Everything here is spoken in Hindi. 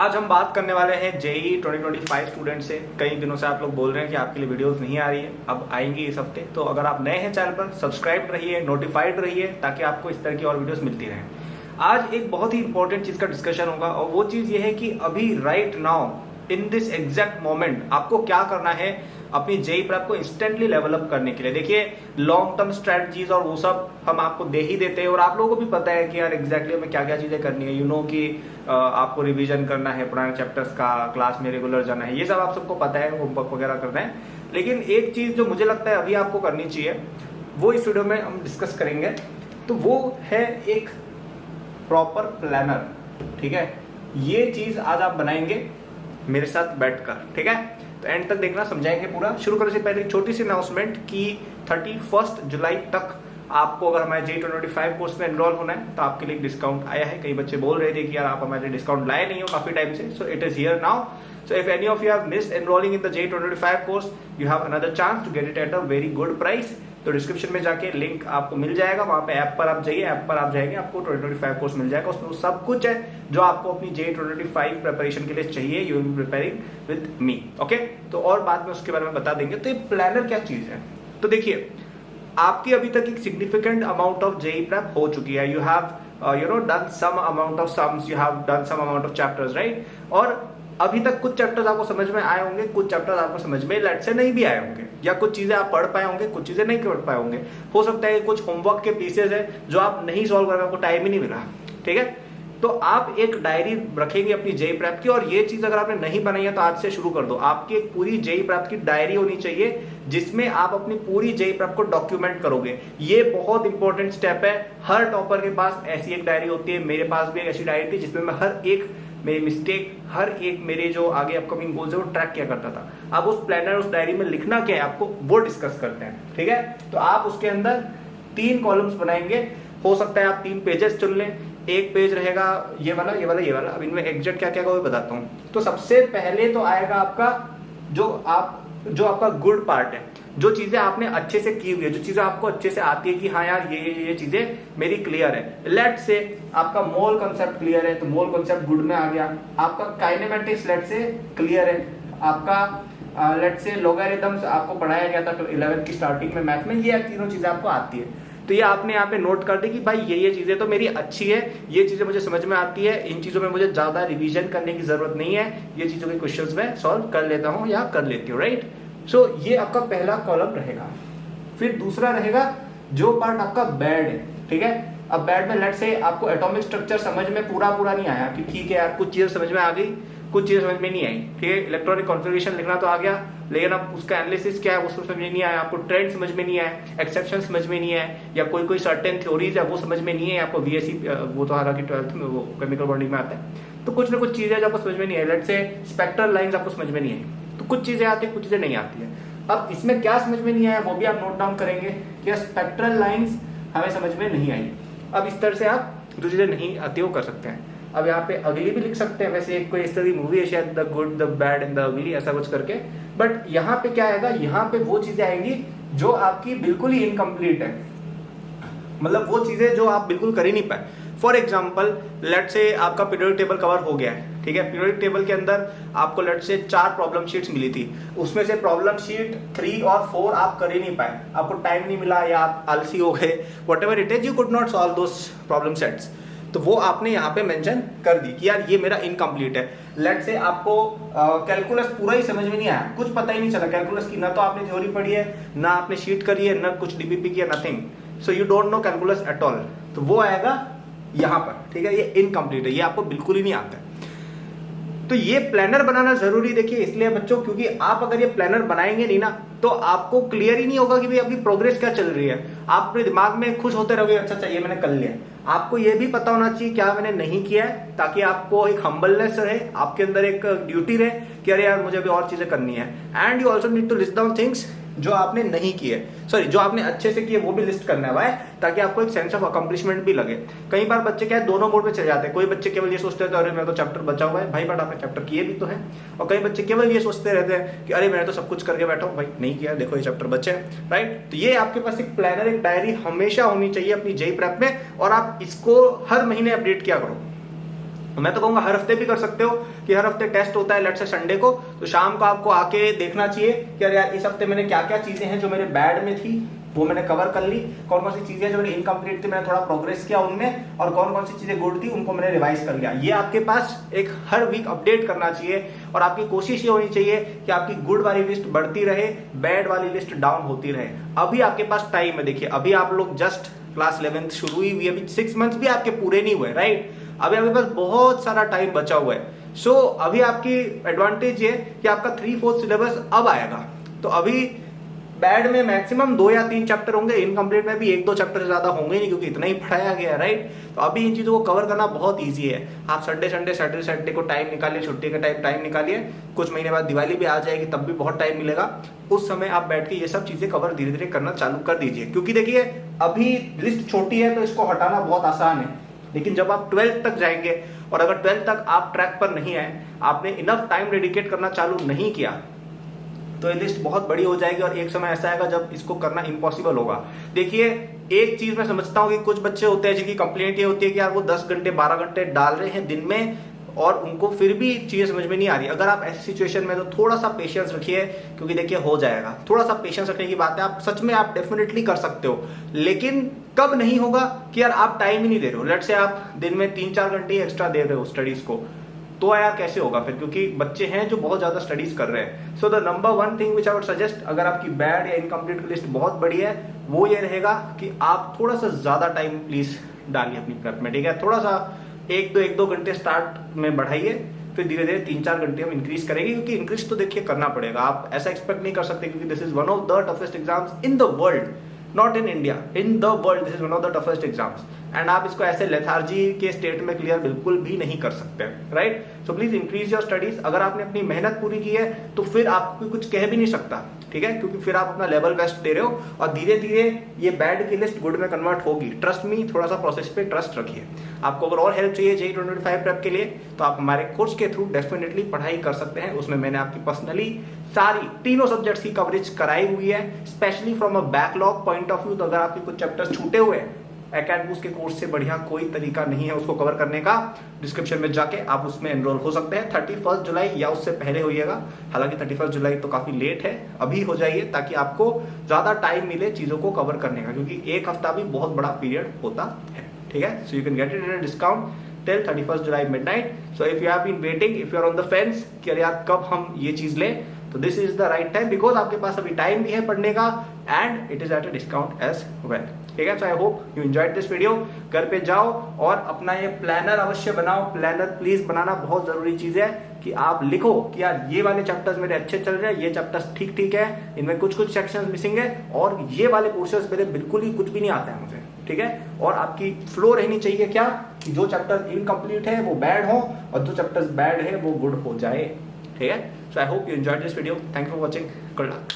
आज हम बात करने वाले हैं जेई 2025 स्टूडेंट से। कई दिनों से आप लोग बोल रहे हैं कि आपके लिए वीडियोस नहीं आ रही है, अब आएंगी इस हफ्ते। तो अगर आप नए हैं चैनल पर, सब्सक्राइब रहिए, नोटिफाइड रहिए, ताकि आपको इस तरह की और वीडियोस मिलती रहें। आज एक बहुत ही इंपॉर्टेंट चीज का डिस्कशन होगा और वो चीज ये है कि अभी right now in this exact moment आपको क्या करना है अपनी जेई प्रेप को इंस्टेंटली लेवल अप करने के लिए। देखिए, लॉन्ग टर्म स्ट्रेटजीज और वो सब हम आपको दे ही देते हैं और आप लोगों को भी पता है कि यार एग्जैक्टली हमें क्या क्या चीजें करनी है। कि आपको रिवीजन करना है पुराने चैप्टर्स का, क्लास में रेगुलर जाना है, ये सब आप सबको पता है, होमवर्क वगैरह करना है। लेकिन एक चीज जो मुझे लगता है अभी आपको करनी चाहिए, वो इस वीडियो में हम डिस्कस करेंगे। तो वो है एक प्रॉपर प्लानर। ठीक है, ये चीज आज आप बनाएंगे मेरे साथ बैठकर। ठीक है, तो एंड तक देखना, समझाएंगे पूरा। शुरू करने से पहले छोटी सी अनाउंसमेंट कि 31 जुलाई तक आपको अगर हमारे जेई 2025 कोर्स में एनरोल होना है तो आपके लिए एक डिस्काउंट आया है। कई बच्चे बोल रहे थे कि यार आप हमारे लिए डिस्काउंट लाए नहीं हो काफी टाइम से, so it is here now. So if any of you have missed enrolling in the JEE 2025 course, you have another chance to get it at a very good price. तो डिस्क्रिप्शन में जाके लिंक आपको मिल जाएगा, वहां पे ऐप पर आप जाइए, ऐप पर आप जाएंगे, आपको 2025 कोर्स मिल जाएगा। उसमें सब कुछ है जो आपको अपनी JEE 2025 प्रिपरेशन के लिए चाहिए। You will be preparing with me. Okay, तो और बाद में उसके बारे में बता देंगे। तो ये प्लानर क्या चीज है, तो देखिए, आपकी अभी तक एक significant amount of JEE prep हो चुकी है। You have done some amount of sums, you have done some amount of chapters, right. और अभी तक कुछ चैप्टर्स आपको समझ में आए होंगे, कुछ चैप्टर्स आपको समझ में लेट से नहीं भी आए होंगे, या कुछ चीजें आप पढ़ पाए होंगे, कुछ चीजें नहीं पढ़ पाए होंगे। हो सकता है कुछ होमवर्क के पीसेज है जो आप नहीं सॉल्व कर रहे, आपको टाइम ही नहीं मिला। ठीक है, तो आप एक डायरी रखेंगे अपनी जेई प्रेप की, और ये चीज अगर आपने नहीं बनाई है तो आज से शुरू कर दो। आपकी एक पूरी जेई प्रेप की डायरी होनी चाहिए जिसमें आप अपनी पूरी जेई प्रेप को डॉक्यूमेंट करोगे। ये बहुत इंपॉर्टेंट स्टेप है। हर टॉपर के पास ऐसी एक डायरी होती है, मेरे पास भी एक ऐसी डायरी थी जिसमें मैं हर एक मेरी मिस्टेक, हर एक मेरे जो आगे अपकमिंग गोल्स है वो ट्रैक किया करता था। अब उस प्लानर, उस डायरी में लिखना क्या है आपको, वो डिस्कस करते हैं। ठीक है, तो आप उसके अंदर 3 कॉलम्स बनाएंगे। हो सकता है आप 3 पेजेस चुन लें। एक पेज रहेगा ये वाला, ये वाला, ये वाला। अब इनमें एग्जैक्ट क्या क्या वो बताता हूँ। तो सबसे पहले तो आएगा आपका जो आपका गुड पार्ट है, जो चीजें आपने अच्छे से की हुई है, जो चीजें आपको अच्छे से आती है कि हाँ यार ये चीजें मेरी क्लियर है। लेट से आपका मोल कंसेप्ट क्लियर है तो मोल कंसेप्ट गुड में आ गया। आपका काइनेमेटिक्स लेट से क्लियर है। आपका लेट से लोगरिथम्स आपको पढ़ाया गया था तो 11th की स्टार्टिंग में मैथ में, ये तीनों चीजें आपको आती है। तो ये आपने यहाँ पे नोट कर दी कि भाई ये चीजें तो मेरी अच्छी है, ये चीजें मुझे समझ में आती है, इन चीजों में मुझे ज्यादा रिवीजन करने की जरूरत नहीं है, ये चीजों के क्वेश्चंस मैं सॉल्व कर लेता हूँ या कर लेती हूँ, राइट। सो ये आपका पहला कॉलम रहेगा। फिर दूसरा रहेगा जो पार्ट आपका बैड है। ठीक है, अब बैड में लेट से आपको एटॉमिक स्ट्रक्चर समझ में पूरा नहीं आया कि ठीक है यार कुछ चीजें समझ में आ गई, कुछ चीजें समझ में नहीं आई। ठीक है, इलेक्ट्रॉनिक कॉन्फ़िगरेशन लिखना तो आ गया, लेकिन अब उसका एनालिसिस क्या है वो समझ में नहीं आया, आपको ट्रेंड समझ में नहीं आया, एक्सेप्शन समझ में नहीं आया, या कोई सर्टेन थ्योरीज है वो समझ में नहीं है आपको। VSE वो तो हालांकि 12th में वो केमिकल बॉन्डिंग में आता है। तो कुछ ना कुछ चीजें जो आपको समझ में नहीं आई, लेट से स्पेक्ट्रल लाइंस आपको समझ में नहीं आई। तो कुछ चीजें आती है, कुछ चीजें नहीं आती है। अब इसमें क्या समझ में नहीं आया वो भी आप नोट डाउन करेंगे कि स्पेक्ट्रल लाइंस हमें समझ में नहीं आई। अब इस तरह से आप जो चीजें नहीं आती वो कर सकते हैं। अब यहाँ पे अगली भी लिख सकते हैं, वैसे एक कोई इस तरह की मूवी है शायद, the good the bad and the ugly, ऐसा कुछ करके। बट यहाँ पे क्या आएगा, यहाँ पे वो चीजें आएंगी जो आपकी बिल्कुल ही इनकम्प्लीट है, मतलब वो चीजें जो आप बिल्कुल कर ही नहीं पाए। फॉर एग्जाम्पल लेट से आपका पीरियोडिक टेबल कवर हो गया है। ठीक है, पीरियोडिक टेबल के अंदर आपको लेट से 4 प्रॉब्लम शीट्स मिली थी, उसमें से प्रॉब्लम शीट 3 और 4 आप कर ही नहीं पाए, आपको टाइम नहीं मिला या आप आलसी हो गए, whatever it is, you could not solve those problem sets. तो वो आपने यहाँ पे मेंशन कर दी कि यार ये मेरा इनकम्प्लीट है। लेट से आपको कैलकुलस पूरा ही समझ में नहीं आया, कुछ पता ही नहीं चला कैलकुलस की, ना तो आपने थ्योरी पढ़ी है, ना आपने शीट करी है, ना कुछ डीबीपी किया, nothing. So you don't know calculus at all. तो वो आएगा यहाँ पर। ठीक है, ये इनकम्प्लीट है, ये आपको बिल्कुल ही नहीं आता है। तो ये प्लानर बनाना जरूरी देखिए इसलिए बच्चों, क्योंकि आप अगर ये प्लानर बनाएंगे नहीं ना तो आपको क्लियर ही नहीं होगा कि भाई आपकी प्रोग्रेस क्या चल रही है। आप अपने दिमाग में खुश होते रहोगे, अच्छा ये मैंने कर लिया। आपको ये भी पता होना चाहिए क्या मैंने नहीं किया है, ताकि आपको एक हम्बलनेस रहे, आपके अंदर एक ड्यूटी रहे कि अरे यार मुझे अभी और चीजें करनी है। And you also need to list down things जो आपने नहीं किए, सॉरी जो आपने अच्छे से किए वो भी लिस्ट करना है भाई, ताकि आपको एक सेंस ऑफ अकम्प्लिशमेंट भी लगे। कई बार बच्चे क्या है दोनों मोड पे चले जाते हैं। कोई बच्चे केवल ये सोचते हैं अरे मेरा तो चैप्टर बचा हुआ है भाई, बट आपने चैप्टर किए भी तो है। और कई बच्चे केवल ये सोचते रहते हैं कि अरे मैंने तो सब कुछ करके बैठा हूँ, भाई नहीं किया, देखो ये चैप्टर बचे हैं, राइट। तो ये आपके पास एक प्लानर, एक डायरी हमेशा होनी चाहिए अपनी जेई प्रेप में, और आप इसको हर महीने अपडेट किया करो। मैं तो कहूंगा हर हफ्ते भी कर सकते हो कि हर हफ्ते टेस्ट होता है लेट से संडे को, तो शाम को आपको आके देखना चाहिए कि अरे यार इस हफ्ते मैंने क्या क्या चीजें हैं जो मेरे बैड में थी वो मैंने कवर कर ली, कौन कौन सी चीजें जो मेरी इनकम्प्लीट थी मैंने थोड़ा प्रोग्रेस किया उनमें, और कौन कौन सी चीजें गुड थी उनको मैंने रिवाइज कर लिया। ये आपके पास एक हर वीक अपडेट करना चाहिए और आपकी कोशिश ये होनी चाहिए कि आपकी गुड वाली लिस्ट बढ़ती रहे, बैड वाली लिस्ट डाउन होती रहे। अभी आपके पास टाइम है, देखिए अभी आप लोग जस्ट क्लास 11th शुरू हुई हुई, अभी 6 मंथ्स भी आपके पूरे नहीं हुए, राइट। अभी आपके पास बहुत सारा टाइम बचा हुआ है। सो अभी आपकी एडवांटेज ये कि आपका 3/4 सिलेबस अब आएगा, तो अभी बैड में मैक्सिमम 2 या 3 चैप्टर होंगे, इनकम्प्लीट में भी 1-2 चैप्टर से ज्यादा होंगे नहीं क्योंकि इतना ही पढ़ाया गया है, राइट। तो अभी इन चीजों को कवर करना बहुत ईजी है। आप सैटरडे को टाइम निकालिए, छुट्टी का टाइम निकालिए, कुछ महीने बाद दिवाली भी आ जाएगी तब भी बहुत टाइम मिलेगा, उस समय आप बैठ के ये सब चीजें कवर धीरे धीरे करना चालू कर दीजिए। क्योंकि देखिए अभी लिस्ट छोटी है तो इसको हटाना बहुत आसान है, लेकिन जब आप 12th तक जाएंगे और अगर 12th तक आप ट्रैक पर नहीं आए, आपने इनफ टाइम डेडिकेट करना चालू नहीं किया, तो ये लिस्ट बहुत बड़ी हो जाएगी और एक समय ऐसा आएगा जब इसको करना इम्पॉसिबल होगा। देखिए एक चीज मैं समझता हूँ कि कुछ बच्चे होते हैं जिनकी कंप्लेंट ये होती है कि यार वो 10 घंटे 12 घंटे डाल रहे हैं दिन में और उनको फिर भी चीजें समझ में नहीं आ रही। अगर आप ऐसी सिचुएशन में तो थोड़ा सा पेशेंस रखिए, क्योंकि देखिए हो जाएगा। थोड़ा सा पेशेंस रखने की बात है, आप सच में आप डेफिनेटली कर सकते हो, लेकिन कब नहीं होगा कि यार आप टाइम ही नहीं दे रहे हो। लेट से आप दिन में 3-4 घंटे एक्स्ट्रा दे रहे हो स्टडीज को, तो यार कैसे होगा फिर, क्योंकि बच्चे हैं जो बहुत ज्यादा स्टडीज कर रहे हैं। So the number 1 thing which I would suggest, अगर आपकी बैड या इनकम्प्लीट लिस्ट बहुत बड़ी है, वो ये रहेगा कि आप थोड़ा सा ज्यादा टाइम प्लीज डालिए अपनी प्रेप में, ठीक है। थोड़ा सा 1-2 घंटे स्टार्ट में बढ़ाइए, फिर धीरे धीरे 3-4 घंटे हम इंक्रीज करेंगे, क्योंकि इंक्रीज तो देखिए करना पड़ेगा। आप ऐसा एक्सपेक्ट नहीं कर सकते, क्योंकि this is one of the toughest exams in the world, not in India, in the world this is one of the toughest exams, and आप इसको ऐसे लेथार्जी के स्टेट में क्लियर बिल्कुल भी नहीं कर सकते, right. So please increase your studies. अगर आपने अपनी मेहनत पूरी की है तो फिर आपको कुछ कह भी नहीं सकता, ठीक है, क्योंकि फिर आप अपना लेवल बेस्ट दे रहे हो और धीरे धीरे ये बैड की लिस्ट गुड में कन्वर्ट होगी। ट्रस्ट मी, थोड़ा सा प्रोसेस पे ट्रस्ट रखिए। आपको अगर और हेल्प चाहिए JEE 2025 प्रेप के लिए तो आप हमारे कोर्स के थ्रू डेफिनेटली पढ़ाई कर सकते हैं। उसमें मैंने आपकी पर्सनली सारी तीनों सब्जेक्ट्स की कवरेज कराई हुई है, specially from a backlog point of view. तो अगर आपके कुछ चैप्टर्स छूटे हुए हैं, एकेडबूस्ट के कोर्स से बढ़िया कोई तरीका नहीं है उसको कवर करने का। डिस्क्रिप्शन में जाके आप उसमें एनरोल हो सकते हैं। 31 जुलाई या उससे पहले होइएगा, हालांकि 31 जुलाई तो काफी लेट है, अभी हो जाइए ताकि आपको ज्यादा टाइम मिले चीजों को कवर करने का, क्योंकि एक हफ्ता भी बहुत बड़ा पीरियड होता है, ठीक है। So you can get it at a discount till 31 July midnight. So if you have been waiting, if you are on the fence कि अरे यार कब हम ये चीज लें, तो this is the right time, because आपके पास अभी टाइम भी है पढ़ने का and it is at a discount as well, ठीक है। So I hope you enjoyed this video. घर पे जाओ और अपना ये प्लानर अवश्य बनाओ। प्लानर प्लीज बनाना बहुत जरूरी चीज है कि आप लिखो कि यार ये वाले चैप्टर्स मेरे अच्छे चल रहे हैं, ये चैप्टर्स ठीक ठीक है, इनमें कुछ कुछ सेक्शंस मिसिंग है, और ये वाले पोर्शंस मेरे बिल्कुल ही कुछ भी नहीं आता है मुझे, ठीक है। और आपकी फ्लो रहनी चाहिए क्या, कि जो चैप्टर इनकम्प्लीट है वो बैड हो और जो चैप्टर्स बैड है वो गुड हो जाए, ठीक है। So I hope you enjoyed this video. Thank you for watching. Good luck.